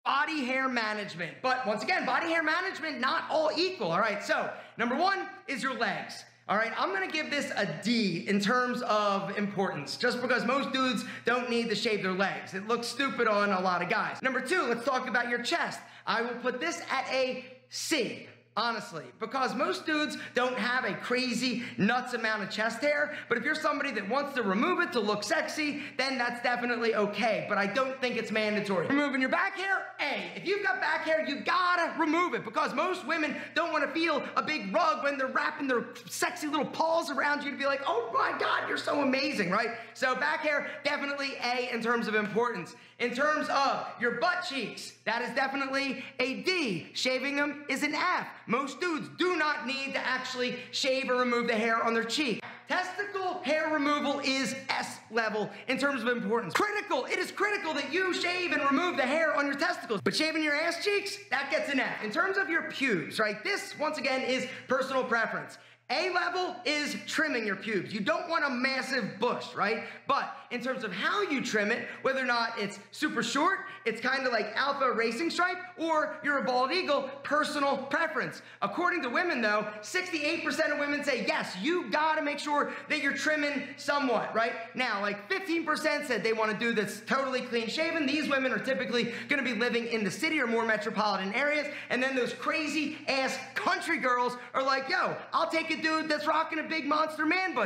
body hair management. But once again, body hair management, not all equal, all right? So number one is your legs. All right, I'm gonna give this a D in terms of importance, just because most dudes don't need to shave their legs. It looks stupid on a lot of guys. Number two, let's talk about your chest. I will put this at a C. Honestly, because most dudes don't have a crazy nuts amount of chest hair, but if you're somebody that wants to remove it to look sexy, then that's definitely okay, but I don't think it's mandatory. Removing your back hair, A. If you've got back hair, you gotta remove it, because most women don't wanna feel a big rug when they're wrapping their sexy little paws around you to be like, oh my God, you're so amazing, right? So back hair, definitely A in terms of importance. In terms of your butt cheeks, that is definitely a D. Shaving them is an F. Most dudes do not need to actually shave or remove the hair on their cheek. Testicle hair removal is S level in terms of importance. Critical, it is critical that you shave and remove the hair on your testicles. But shaving your ass cheeks, that gets an F. In terms of your pubes, right? This, once again, is personal preference. A level is trimming your pubes. You don't want a massive bush, right? But in terms of how you trim it, whether or not it's super short, it's kind of like alpha racing stripe, or you're a bald eagle, personal preference. According to women though, 68% of women say, yes, you gotta make sure that you're trimming somewhat, right? Now, like 15% said they wanna do this totally clean shaven. These women are typically gonna be living in the city or more metropolitan areas. And then those crazy ass country girls are like, yo, I'll take a dude that's rocking a big monster man bush.